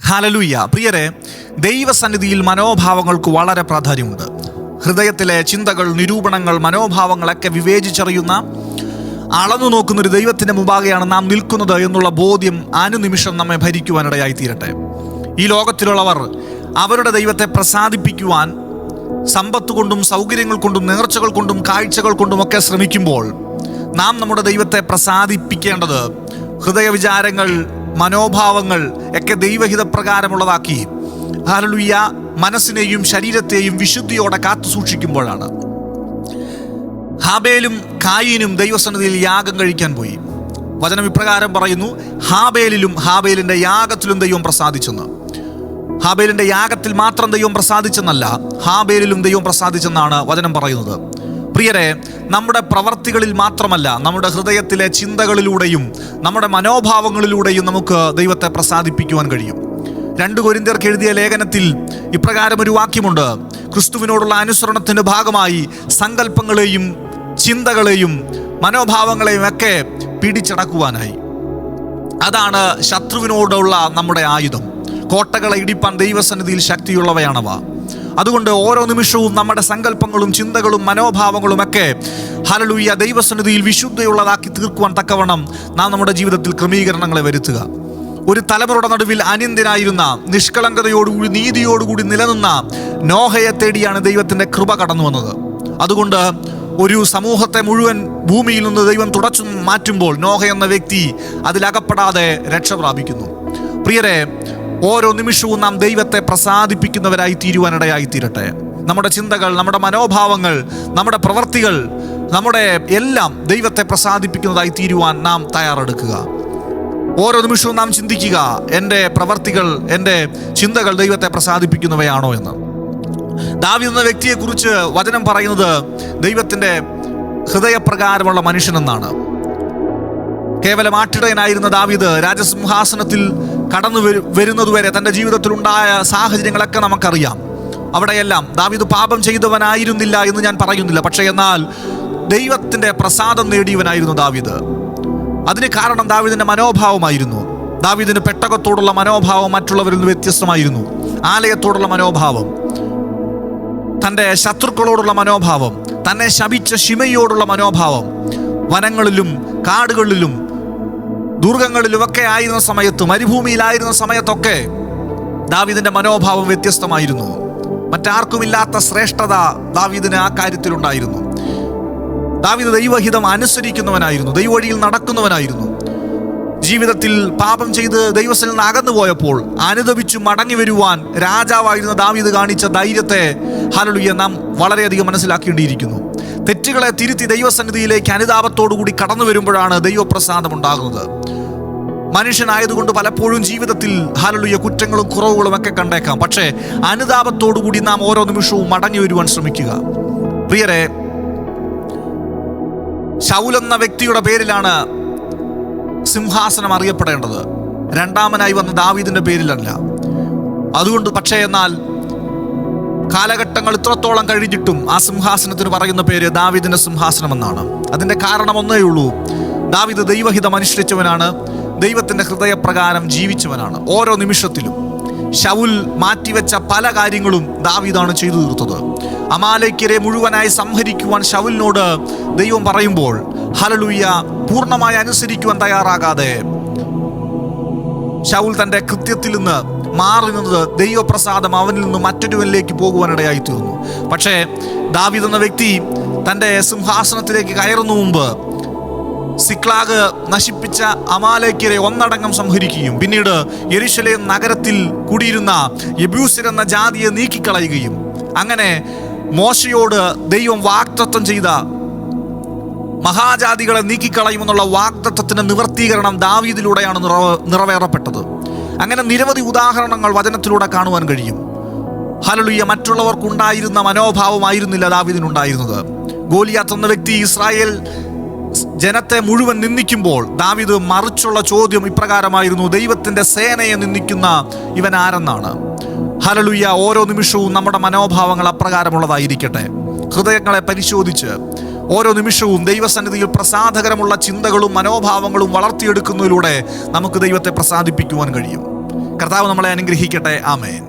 Hallelujah. പ്രിയരെ, ദൈവസന്നിധിയിൽ മനോഭാവങ്ങൾക്ക് വളരെ പ്രാധാന്യമുണ്ട്. ഹൃദയത്തിലെ ചിന്തകൾ, നിരൂപണങ്ങൾ, മനോഭാവങ്ങളൊക്കെ വിവേചിച്ചറിയുന്ന, അളന്നു നോക്കുന്നൊരു ദൈവത്തിൻ്റെ മുമ്പാകെയാണ് നാം നിൽക്കുന്നത് എന്നുള്ള ബോധ്യം അനുനിമിഷം നമ്മെ ഭരിക്കുവാനിടയായി തീരട്ടെ. ഈ ലോകത്തിലുള്ളവർ അവരുടെ ദൈവത്തെ പ്രസാദിപ്പിക്കുവാൻ സമ്പത്ത് കൊണ്ടും സൗകര്യങ്ങൾ കൊണ്ടും നേർച്ചകൾ കൊണ്ടും കാഴ്ചകൾ കൊണ്ടുമൊക്കെ ശ്രമിക്കുമ്പോൾ നാം നമ്മുടെ ദൈവത്തെ പ്രസാദിപ്പിക്കേണ്ടത് ഹൃദയവിചാരങ്ങൾ, മനോഭാവങ്ങൾ ഒക്കെ ദൈവഹിതപ്രകാരമുള്ളതാക്കി ഹല്ലേലൂയ മനസ്സിനെയും ശരീരത്തെയും വിശുദ്ധിയോടെ കാത്തു സൂക്ഷിക്കുമ്പോഴാണ്. ഹാബേലും കായീനും ദൈവസന്നിധിയിൽ യാഗം കഴിക്കാൻ പോയി. വചനം ഇപ്രകാരം പറയുന്നു, ഹാബേലിലും ഹാബേലിൻ്റെ യാഗത്തിലും ദൈവം പ്രസാദിച്ചെന്ന്. ഹാബേലിൻ്റെ യാഗത്തിൽ മാത്രം ദൈവം പ്രസാദിച്ചെന്നല്ല, ഹാബേലിലും ദൈവം പ്രസാദിച്ചെന്നാണ് വചനം പറയുന്നത്. പ്രിയരെ, നമ്മുടെ പ്രവർത്തികളിൽ മാത്രമല്ല, നമ്മുടെ ഹൃദയത്തിലെ ചിന്തകളിലൂടെയും നമ്മുടെ മനോഭാവങ്ങളിലൂടെയും നമുക്ക് ദൈവത്തെ പ്രസാദിപ്പിക്കുവാൻ കഴിയും. 2 കൊരിന്ത്യർക്ക് എഴുതിയ ലേഖനത്തിൽ ഇപ്രകാരം ഒരു വാക്യമുണ്ട്: ക്രിസ്തുവിനോടുള്ള അനുസരണത്തിൻ്റെ ഭാഗമായി സങ്കല്പങ്ങളെയും ചിന്തകളെയും മനോഭാവങ്ങളെയും ഒക്കെ പിടിച്ചടക്കുവാനായി. അതാണ് ശത്രുവിനോടുള്ള നമ്മുടെ ആയുധം. കോട്ടകളെ ഇടിപ്പാൻ ദൈവസന്നിധിയിൽ ശക്തിയുള്ളവയാണവ. അതുകൊണ്ട് ഓരോ നിമിഷവും നമ്മുടെ സങ്കല്പങ്ങളും ചിന്തകളും മനോഭാവങ്ങളും ഒക്കെ ഹല്ലേലൂയ ദൈവസന്നിധിയിൽ വിശുദ്ധയുള്ളതാക്കി തീർക്കുവാൻ തക്കവണ്ണം നാം നമ്മുടെ ജീവിതത്തിൽ ക്രമീകരണങ്ങളെ വരുത്തുക. ഒരു തലമുറയുടെ നടുവിൽ അനിന്ദ്യനായിരുന്ന, നിഷ്കളങ്കതയോടുകൂടി നീതിയോടുകൂടി നിലനിന്ന നോഹയെ തേടിയാണ് ദൈവത്തിൻ്റെ കൃപ കടന്നു വന്നത്. അതുകൊണ്ട് ഒരു സമൂഹത്തെ മുഴുവൻ ഭൂമിയിൽ നിന്ന് ദൈവം തുടച്ചു മാറ്റുമ്പോൾ നോഹ എന്ന വ്യക്തി അതിലകപ്പെടാതെ രക്ഷ പ്രാപിക്കുന്നു. പ്രിയരെ, ഓരോ നിമിഷവും നാം ദൈവത്തെ പ്രസാദിപ്പിക്കുന്നവരായി തീരുവാനിടയായി തീരട്ടെ. നമ്മുടെ ചിന്തകൾ, നമ്മുടെ മനോഭാവങ്ങൾ, നമ്മുടെ പ്രവർത്തികൾ, നമ്മുടെ എല്ലാം ദൈവത്തെ പ്രസാദിപ്പിക്കുന്നതായി തീരുവാൻ നാം തയ്യാറെടുക്കുക. ഓരോ നിമിഷവും നാം ചിന്തിക്കുക, എൻ്റെ പ്രവർത്തികൾ, എൻ്റെ ചിന്തകൾ ദൈവത്തെ പ്രസാദിപ്പിക്കുന്നവയാണോ എന്ന്. ദാവീദ് എന്ന വ്യക്തിയെക്കുറിച്ച് വചനം പറയുന്നത് ദൈവത്തിൻ്റെ ഹൃദയപ്രകാരമുള്ള മനുഷ്യനെന്നാണ്. കേവലം ആട്ടിടയനായിരുന്ന ദാവീദ് രാജസിംഹാസനത്തിൽ കടന്നു വരുന്നതുവരെ തൻ്റെ ജീവിതത്തിലുണ്ടായ സാഹചര്യങ്ങളൊക്കെ നമുക്കറിയാം. അവിടെയെല്ലാം ദാവീദ് പാപം ചെയ്തവനായിരുന്നില്ല എന്ന് ഞാൻ പറയുന്നില്ല. പക്ഷേ എന്നാൽ ദൈവത്തിൻ്റെ പ്രസാദം നേടിയവനായിരുന്നു ദാവീദ്. അതിന് കാരണം ദാവീദിൻ്റെ മനോഭാവമായിരുന്നു. ദാവീദിന് പെട്ടകത്തോടുള്ള മനോഭാവം മറ്റുള്ളവരിൽ നിന്ന് വ്യത്യസ്തമായിരുന്നു. ആലയത്തോടുള്ള മനോഭാവം, തൻ്റെ ശത്രുക്കളോടുള്ള മനോഭാവം, തന്നെ ശപിച്ച ശിമയോടുള്ള മനോഭാവം, വനങ്ങളിലും കാടുകളിലും ദുർഗങ്ങളിലുമൊക്കെ ആയിരുന്ന സമയത്ത്, മരുഭൂമിയിലായിരുന്ന സമയത്തൊക്കെ ദാവീദിൻ്റെ മനോഭാവം വ്യത്യസ്തമായിരുന്നു. മറ്റാർക്കുമില്ലാത്ത ശ്രേഷ്ഠത ദാവീദിന് ആ കാര്യത്തിലുണ്ടായിരുന്നു. ദാവീദ് ദൈവഹിതം അനുസരിക്കുന്നവനായിരുന്നു, ദൈവവഴിയിൽ നടക്കുന്നവനായിരുന്നു. ജീവിതത്തിൽ പാപം ചെയ്ത് ദൈവത്തിൽ നിന്ന് അകന്നു പോയപ്പോൾ അനുദപിച്ചു മടങ്ങി വരുവാൻ രാജാവായിരുന്ന ദാവീദ് കാണിച്ച ധൈര്യത്തെ ഹല്ലേലൂയ നാം വളരെയധികം മനസ്സിലാക്കേണ്ടിയിരിക്കുന്നു. തെറ്റുകളെ തിരുത്തി ദൈവസന്നിധിയിലേക്ക് അനുതാപത്തോടുകൂടി കടന്നു വരുമ്പോഴാണ് ദൈവപ്രസാദം ഉണ്ടാകുന്നത്. മനുഷ്യനായതുകൊണ്ട് പലപ്പോഴും ജീവിതത്തിൽ ഹല്ലേലൂയ കുറ്റങ്ങളും കുറവുകളും ഒക്കെ കണ്ടേക്കാം. പക്ഷേ അനുതാപത്തോടുകൂടി നാം ഓരോ നിമിഷവും മടങ്ങി വരുവാൻ ശ്രമിക്കുക. പ്രിയരെ, ശൗൽ എന്ന വ്യക്തിയുടെ പേരിലാണ് സിംഹാസനം അറിയപ്പെടേണ്ടത്, രണ്ടാമനായി വന്ന ദാവീദിൻ്റെ പേരിലല്ല. അതുകൊണ്ട് പക്ഷേ എന്നാൽ കാലഘട്ടങ്ങൾ ഇത്രത്തോളം കഴിഞ്ഞിട്ടും ആ സിംഹാസനത്തിന് പറയുന്ന പേര് ദാവീദിൻ്റെ സിംഹാസനം എന്നാണ്. അതിൻ്റെ കാരണം ഒന്നേ ഉള്ളൂ: ദാവീദ് ദൈവഹിതം അനുഷ്ഠിച്ചവനാണ്, ദൈവത്തിൻ്റെ ഹൃദയപ്രകാരം ജീവിച്ചവനാണ്. ഓരോ നിമിഷത്തിലും ശൗൽ മാറ്റിവെച്ച പല കാര്യങ്ങളും ദാവീദാണ് ചെയ്തു തീർത്തത്. അമാലേക്യരെ മുഴുവനായി സംഹരിക്കുവാൻ ശൗലിനോട് ദൈവം പറയുമ്പോൾ ഹല്ലേലൂയ പൂർണ്ണമായി അനുസരിക്കുവാൻ തയ്യാറാകാതെ ശൗൽ തൻ്റെ കൃത്യത്തിൽ നിന്ന് മാറി നിന്നത് ദൈവപ്രസാദം അവനിൽ നിന്ന് മറ്റൊരുവനിലേക്ക് പോകുവാനിടയായി തീർന്നു. പക്ഷേ ദാവീദ് എന്ന വ്യക്തി തൻ്റെ സിംഹാസനത്തിലേക്ക് കയറുന്ന മുമ്പ് സിക്ലാഗ് നശിപ്പിച്ച അമാലേക്യരെ ഒന്നടങ്കം സംഹരിക്കുകയും പിന്നീട് യെരൂശലേം നഗരത്തിൽ കൂടിയിരുന്ന യെബൂസ്യർ എന്ന ജാതിയെ നീക്കിക്കളയുകയും, അങ്ങനെ മോശയോട് ദൈവം വാഗ്ദത്തം ചെയ്ത മഹാജാതികളെ നീക്കിക്കളയുമെന്നുള്ള വാഗ്ദത്തത്തിൻ്റെ നിവർത്തീകരണം ദാവീദിലൂടെയാണ് നിറവേറപ്പെട്ടത്. അങ്ങനെ നിരവധി ഉദാഹരണങ്ങൾ വചനത്തിലൂടെ കാണുവാൻ കഴിയും. ഹല്ലേലൂയ മറ്റുള്ളവർക്കുണ്ടായിരുന്ന മനോഭാവമായിരുന്നില്ല ദാവീദിനുണ്ടായിരുന്നത്. ഗോലിയാത്ത് എന്ന വ്യക്തി ഇസ്രായേൽ ജനത്തെ മുഴുവൻ നിന്ദിക്കുമ്പോൾ ദാവീദ് മറിച്ചുള്ള ചോദ്യം ഇപ്രകാരമായിരുന്നു: ദൈവത്തിൻ്റെ സേനയെ നിന്ദിക്കുന്ന ഇവൻ ആരെന്നാണ്. ഹല്ലേലൂയ ഓരോ നിമിഷവും നമ്മുടെ മനോഭാവങ്ങൾ അപ്രകാരമുള്ളതായിരിക്കട്ടെ. ഹൃദയങ്ങളെ പരിശോധിച്ച് ഓരോ നിമിഷവും ദൈവസന്നിധിയിൽ പ്രസാദകരമുള്ള ചിന്തകളും മനോഭാവങ്ങളും വളർത്തിയെടുക്കുന്നതിലൂടെ നമുക്ക് ദൈവത്തെ പ്രസാദിപ്പിക്കുവാൻ കഴിയും. കർത്താവ് നമ്മളെ അനുഗ്രഹിക്കട്ടെ. ആമേൻ.